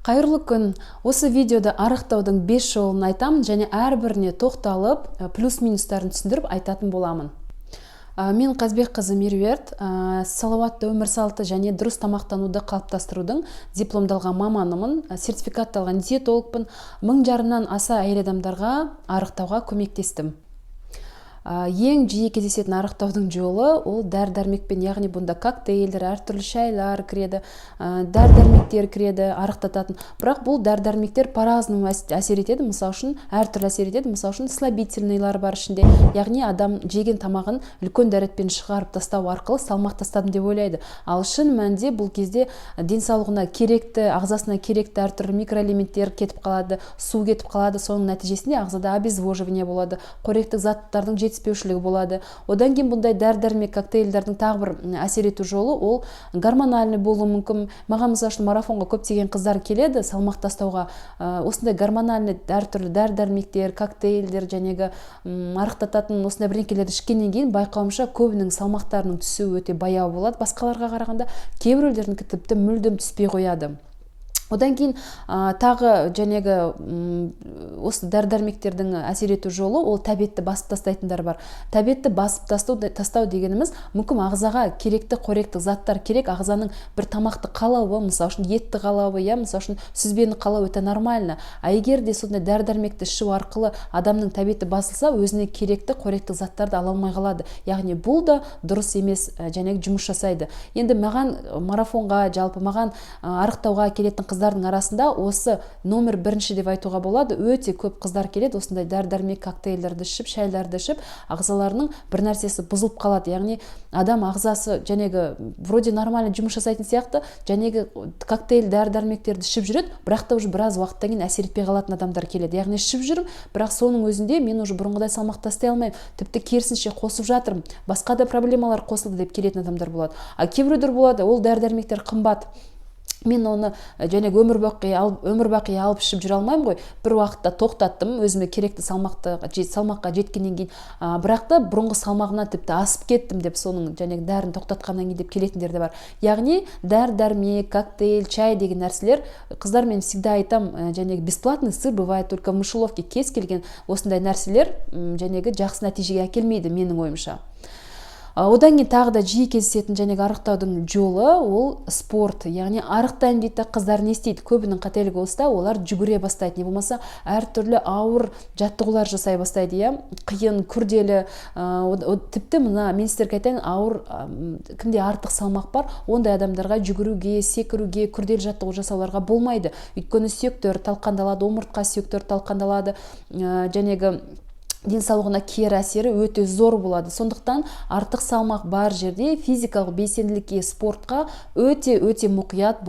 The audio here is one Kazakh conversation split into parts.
Қайырлы күн. Осы видеода арықтаудың 5 жолын айтамын және әрбіріне тоқталып, плюс-минустарын түсіндіріп айтатын боламын. Мен Қазбек қызы Меруерт, салауатты өмір салты және дұрыс тамақтануды қалыптастырудың дипломдалған маманымын, сертификатталған диетологпын. 1000 жарымнан аса әйел адамдарға арықтауға көмектестім. Ең жиі кездесетін арықтаудың жолы ол дәрі-дәрмекпен, яғни бұнда коктейльдер, әртүрлі шайлар кіреді, дәрі-дәрмектер кіреді, арықтататын. Бірақ бұл дәрі-дәрмектер по-разному әсер етеді, мысал үшін әртүрлі әсер етеді, мысал үшін слабительныйлар бар ішінде, яғни адам жеген тамағын үлкен дәретпен шығарып тастау арқылы салмақ тастадым деп ойлайды. Ал шын мәнінде бұл кезде денсаулығына керекті, ағзасына керекті әртүрлі микроэлементтер кетіп қалады, су кетіп қалады, соның нәтижесінде ағзада обезвоживание болады, қоректік заттардың жетіспеушілігі болады. Одан кейін бұндай дәрі-дәрмек коктейльдердің тағы бір әсер ету жолы ол гормональный болуы мүмкін. Маған мысал үшін марафонға көптеген қыздар келеді салмақ тастауға. Осындай гормональный әртүрлі дәрі-дәрмектер, коктейльдер жәнегі арықтататын осындай бірдеңелерді ішкеннен кейін байқауымша көбінің салмақтарының түсуі өте баяу болады. Басқаларға қарағанда кейбіреулердің тіпті мүлдем түспей қояды. Одан кейін тағы жәнегі осы дәрі-дәрмектердің әсер ету жолы ол тәбетті басып тастайтындар бар. Тәбетті басып тастау дегеніміз мүмкін ағзаға керекті қоректі заттар керек, ағзаның бір тамақты қалауы, мысал үшін етті қалауы, мысал үшін сүзбені қалауы өте нормально. А егер де сондай дәрі-дәрмекті ішу арқылы адамның тәбеті басылса, өзіне керекті қоректі заттарды ала алмай қалады. Яғни бұл да дұрыс емес жәнегі жұмыс жасайды. Енді маған марафонға, жалпы маған арықтауға келетін қыздардың арасында осы номер бірінші деп айтуға болады. Өте көп қыздар келеді, осындай дәрі-дәрмек коктейльдерді ішіп, шайларды ішіп, ағзаларының бір нәрсесі бұзылып қалады. Яғни адам ағзасы жәнегі вроде нормально жұмыс жасайтын сияқты, жәнегі коктейль дәрі-дәрмектерді ішіп жүреді, бірақ та уже біраз уақыттан кейін әсер етпей қалатын адамдар келеді. Яғни ішіп жүрмін, бірақ соның өзінде мен уже бұрынғыдай салмақ тастай алмаймын, тіпті керісінше қосып жатырмын, басқа да проблемалар қосылды деп келетін адамдар болады. А кейбіреулер болады, ол дәрі-дәрмектер қымбат, мен оны және өмір бақи алып ішіп жүре алмаймын ғой. Бір уақытта тоқтаттым, өзіме керекті салмаққа жеткеннен кейін, бірақ та бұрынғы салмағымнан тіпті асып кеттім деп соның және дәрін тоқтатқаннан кейін деп келетіндер де бар. Яғни дәрі-дәрмек, коктейль, чай деген нәрселер, қыздар мен всегда айтам, және бесплатный сыр бывает только в мышеловке. Кез келген осындай нәрселер және жақсы нәтижеге әкелмейді менің ойымша. Одан кейін тағы да жиі кездесетін жәнегі арықтаудың жолы ол спорт. Яғни арықтайын дейді, қыздар не істейді? Көбінің қателігі осыда, олар жүгіре бастайды. Не болмаса әртүрлі ауыр жаттығулар жасай бастайды, қиын, күрделі. Тіпті мына мен сіздерге айтайын, ауыр кімде артық салмақ бар, ондай адамдарға жүгіруге, секіруге, күрделі жаттығу жасауларға болмайды. Өйткені сүйектер талқандалады, омыртқа сүйектер талқандалады, жәнегі денсаулығына кері әсері өте зор болады. Сондықтан артық салмақ бар жерде физикалық белсенділікке, спортқа өте мұқият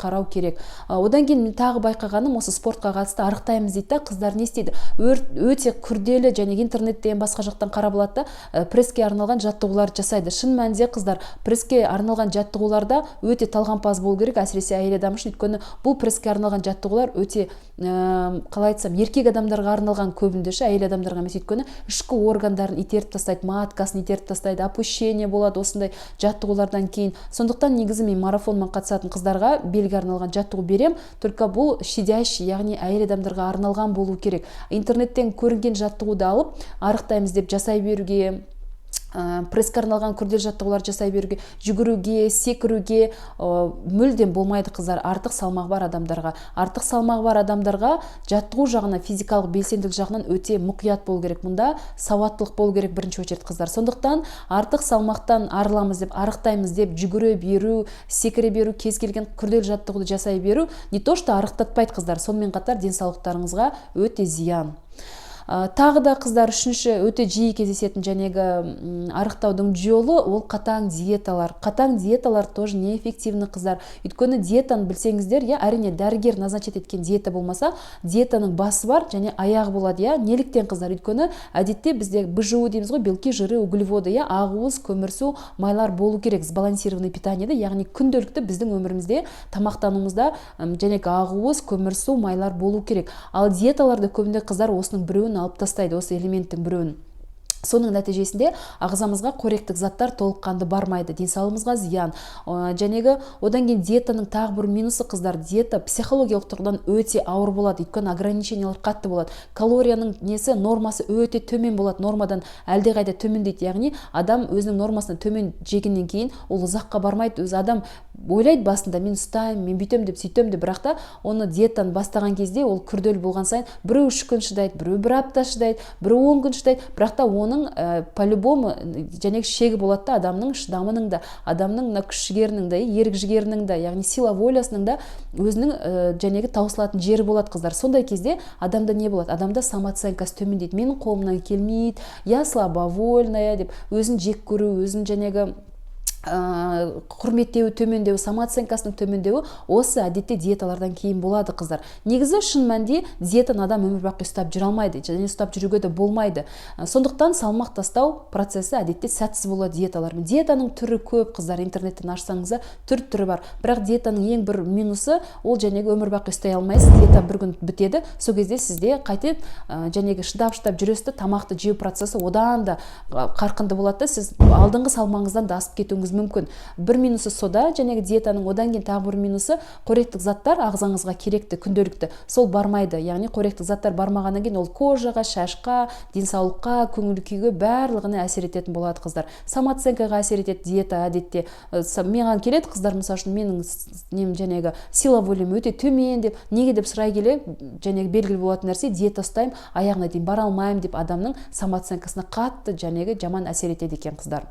қарау керек. Одан кейін мен тағы байқағаным, осы спортқа қатысты арықтаймыз дейді, қыздар не істейді? Өте күрделі және интернеттен басқа жақтан қарап алады да, пресске арналған жаттығулар жасайды. Шын мәнінде қыздар пресске арналған жаттығуларда өте талғампаз болу керек, әсіресе әйел адам үшін. Өйткені бұл пресске арналған жаттығулар өте қалай айтсам, еркек адамдарға арналған көбінде әйел адамдарға емес, өйткені ішкі органдарын итеріп тастайды, маткасын итеріп тастайды, опущение болады осындай жаттығулардан кейін. Сондықтан негізі мен марафонмен қатысатын қыздарға белгі арналған жаттығу берем, только бұл щадящий, яғни әйел адамдарға арналған болу керек. Интернеттен көрінген жаттығуды алып арықтаймыз деп жасай беруге, пресске арналған күрделі жаттығулар жасай беруге, жүгіруге, секіруге мүлдем болмайды қыздар. Артық салмақ бар адамдарға. Артық салмақ бар адамдарға жаттығу жағынан, физикалық белсенділік жағынан өте мұқият болу керек. Мұнда сауаттылық болу керек бірінші очередь қыздар. Сондықтан артық салмақтан арыламыз деп, арықтаймыз деп жүгіре беру, секіре беру, кез келген күрделі жаттығуды жасай беру не то что арықтатпайды қыздар, сонымен қатар денсаулықтарыңызға өте зиян. Тағы да қыздар үшінші өте жиі кездесетін жәнегі арықтаудың жолы ол қатаң диеталар. Қатаң диеталар тоже неэффективны қыздар. Өйткені диетаны білсеңіздер, әрине дәрігер назначить еткен диета болмаса, диетаның басы бар және аяғы болады. Неліктен қыздар? Өйткені әдетте бізде БЖУ дейміз ғой, белки, жиры, углеводы, ақуыз, көмірсу, майлар болу керек, сбалансированный питание, яғни күнделікті біздің өмірімізде, тамақтануымызда жәнегі ақуыз, көмірсу, майлар болу керек. Ал диеталарды көбінде қыздар осының біреуін алып тастайды, осы элементтің біреуін. Соның нәтижесінде ағзамызға қоректік заттар толыққанды бармайды, денсаулығымызға зиян. Жәнегі одан кейін диетаның тағы бір минусы, қыздар, диета психологиялық тұрғыдан өте ауыр болады, өйткені ограничениялар қатты болады. Калорияның несі нормасы өте төмен болады, нормадан әлдеқайда төмендейді. Яғни адам өзінің нормасынан төмен жегеннен кейін ол ұзаққа бармайды. Өзі адам ойлайды басында, мен ұстаймын, мен бүйтем деп сөйтем деп, бірақ та оны диетаны бастаған кезде ол күрделі болған сайын біреу 3 күн шыдайды, біреу 1 апта шыдайды, біреу 10 күн шыдайды, бірақ та оның по-любому және шегі болады да, адамның шыдамының да, адамның күш жігерінің да, ерік жігерінің да, яғни сила волясының да өзінің жәнегі таусылатын жері болады, қыздар. Сондай кезде адамда не болады? Адамда самооценкасы төмендейді. Менің қолымнан келмейді, я слабовольная деп өзін жек көру, өзін жәнегі құрметтеуі төмендеуі, самооценкасының төмендеуі осы әдетте диеталардан кейін болады, қыздар. Негізі шын мәнінде диетаны адам өмір бақи ұстап жүре алмайды, және ұстап жүруге де болмайды. Сондықтан салмақ тастау процесі әдетте сәтсіз болады диеталармен. Диетаның түрі көп, қыздар, интернеттен ашсаңыз түрі бар. Бірақ диетаның ең бір минусы, ол жәнегі өмір бақи ұстай алмайсыз. Диета бір күн бітеді, сол кезде сізде қайтеді жәнегі шыдап жүресіз, тамақты жеу процесі одан да қарқынды болады. Сіз алдыңғы салмағыңыздан да асып кетуіңіз мүмкін. Бір минусы сода, жәнегі диетаның. Одан кейін тағы бір минусы, қоректік заттар ағзаңызға керекті, күнделікті, сол бармайды. Яғни қоректік заттар бармағаннан кейін ол кожаға, шашқа, денсаулыққа, көңіл күйге барлығына әсер ететін болады, қыздар. Самооценкаға әсер етеді диета әдетте. Маған келеді қыздар, мысалы үшін менің жәнегі сила волем өте төмен деп, неге деп сұрай келе, жәнегі белгілі болатын нәрсе, диета ұстаймын, аяғына дейін бара алмаймын деп адамның самооценкасына қатты жәнегі жаман әсер етеді екен, қыздар.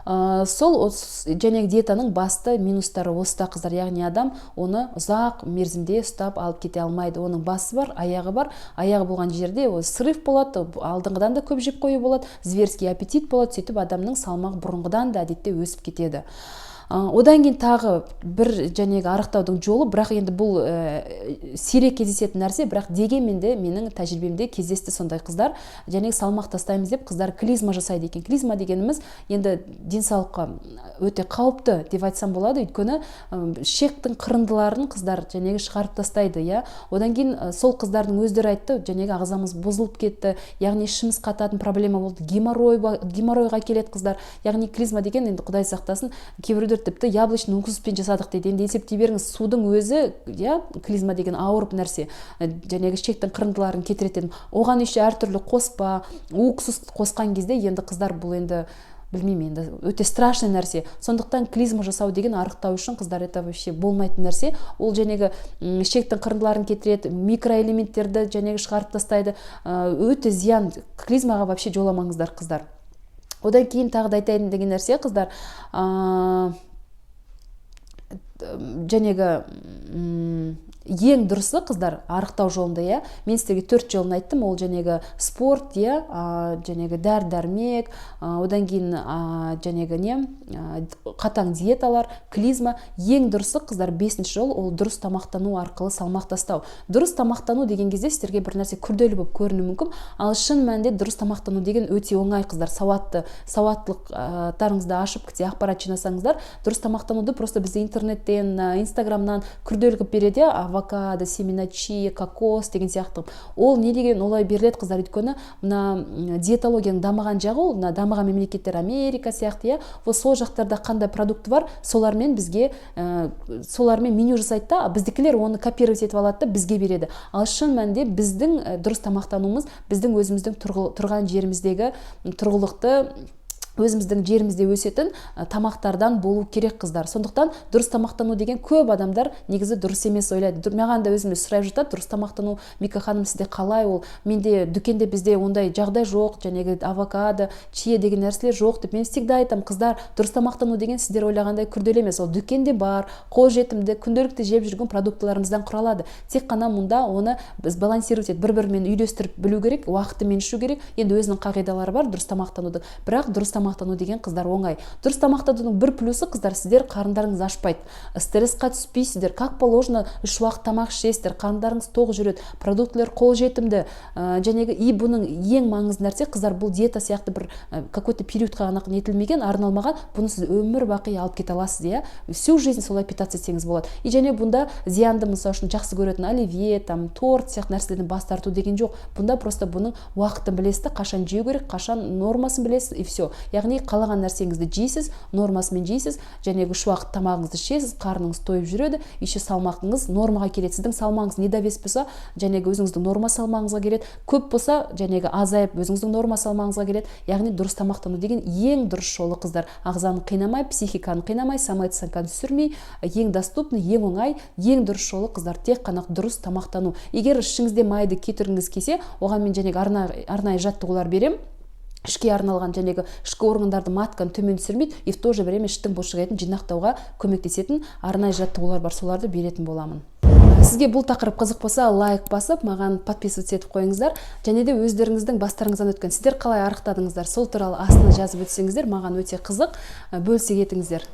Сол жәнегі диетаның басты минустары осыда, қыздар. Яғни адам оны ұзақ мерзімде ұстап алып кете алмайды. Оның басы бар, аяғы бар. Аяғы болған жерде срыв болады, алдыңғыдан да көп жеп қою болады, зверский аппетит болады, сөйтіп адамның салмағы бұрынғыдан да әдетте өсіп кетеді. Одан кейін тағы бір жәнегі арықтаудың жолы, бірақ енді бұл сирек кездесетін нәрсе, бірақ дегенмен де менің тәжірибемде кездесті сондай қыздар. Жәнегі салмақ тастаймыз деп қыздар клизма жасайды екен. Клизма дегеніміз енді денсаулыққа өте қауіпті деп айтсам болады, өйткені шектің қырындыларын қыздар жәнегі шығарып тастайды, я. Одан кейін сол қыздардың өздері айтты, жәнегі ағзамыз бұзылып кетті, яғни ішіміз қататын проблема болды, геморройға келеді, қыздар. Яғни клизма деген, енді Құдай сақтасын, кейбіреулер тіпті яблочный уксуспен жасадық дейді. Енді есептей беріңіз, судың өзі, я, клизма деген ауыр нәрсе, жәнегі шектің қырындыларын кетіретін. Оған еще әртүрлі қоспа, уксус қосқан кезде енді қыздар, бұл енді білмеймін, енді өте страшный нәрсе. Сондықтан клизма жасау деген арықтау үшін, қыздар, это вообще болмайтын нәрсе. Ол жәнегі шектің қырындыларын кетіреді, микроэлементтерді жәнегі шығарып тастайды. Өте зиян. Клизмаға вообще жоламаңыздар, қыздар. Одан кейін тағы да айтайын деген нәрсе, қыздар, жәнегі ең дұрысы, қыздар, арықтау жолында, я, мен сіздерге 4 жолын айттым. Ол жәнегі спорт, я, жәнегі дәрі-дәрмек, одан кейін жәнегі не, қатаң диеталар, клизма. Ең дұрысы, қыздар, 5-ші жол, ол дұрыс тамақтану арқылы салмақ тастау. Дұрыс тамақтану деген кезде сіздерге бір нәрсе күрделі болып көрінуі мүмкін, ал шын мәнінде дұрыс тамақтану деген өте оңай, қыздар. Сауаттылықтарыңызды ашып, ақпарат жинасаңыздар, дұрыс тамақтануды просто бізде интернеттен, инстаграмнан күрделі қылып береді, авокадо, семена чия, кокос деген сияқты. Ол не деген олай беріледі, қыздар, өйткені мына диетологияның дамыған жағы, ол дамыған мемлекеттер, Америка сияқты, сол жақтарда қандай продукты бар, солармен меню жасайды да, біздікілер оны копировать етіп алады да бізге береді. Ал шын мәнінде біздің дұрыс тамақтануымыз, біздің өзіміздің тұрған жеріміздегі тұрғылықты, өзіміздің жерімізде өсетін тамақтардан болу керек, қыздар. Сондықтан дұрыс тамақтану деген көп адамдар негізі дұрыс емес ойлайды. Маған да өзіме сұрай жатады, дұрыс тамақтану, Мика ханым, сізде қалай ол? Менде дүкенде бізде ондай жағдай жоқ, жәнегі авокадо, чия деген нәрселер жоқ деп. Мен всегда айтам, қыздар, дұрыс тамақтану деген сіздер ойлағандай күрделі емес. Ол дүкенде бар, қолжетімді, күнделікті жеп жүрген продуктыларымыздан құралады. Тек қана мұнда оны біз балансировать етіп, бір-бірімен үйлестіріп білу керек, уақытымен ішу керек. Енді өзінің қағидалары бар дұрыс тамақтанудың. Бірақ дұрыс тамақтану деген қыздар оңай. Дұрыс тамақтанудың бір плюсы қыздар, сіздер қарындарыңыз ашпайды, стрессқа түспейсіздер, как положено 3 уақыт тамақ ішесіздер, қарындарыңыз тоқ жүреді, продуктілер қолжетімді, и бұның ең маңызды нәрсе қыздар, бұл диета сияқты бір какой-то периодқа ғана нетілмеген, арналмаған, бұны сіз өмір бақи алып кете аласыз, иә, всю жизнь солай питаться етсеңіз болады. И және бұнда зиянды, мысалы үшін жақсы көретін оливье, торт сияқты нәрселерден бас тарту деген жоқ. Бұнда просто бұның уақытын білесіз, қашан жеу керек, қашан нормасын білесіз, и все. Яғни қалаған нәрсеңізді жейсіз, нормасымен жейсіз, және үш уақыт тамағыңызды ішесіз, қарныңыз тойып жүреді, еще салмағыңыз нормаға келеді. Сіздің салмағыңыз недовес болса, және өзіңіздің норма салмағыңызға келеді, көп болса, және азайып өзіңіздің норма салмағыңызға келеді. Яғни дұрыс тамақтану деген ең дұрыс жолы қыздар. Ағзаны қинамай, психиканы қинамай, самооценканы түсірмей, ең доступный, ең оңай, ең дұрыс жолы қыздар, тек қана дұрыс тамақтану. Егер ішіңізде майды кетіргіңіз келсе, оған мен арнайы жаттығулар берем. Ішке арналған ішкі органдарды матканы төмен түсірмейді, и в то же время іштің бұлшық етін жинақтауға көмектесетін арнайы жаттығулар бар, соларды беретін боламын. Сізге бұл тақырып қызық болса, лайк басып, маған подписываться етіп қойыңыздар. Және де өздеріңіздің бастарыңыздан өткен сіздер қалай арықтадыңыздар, сол туралы астына жазып өтсеңіздер, маған өте қызық, бөлісе кетіңіздер.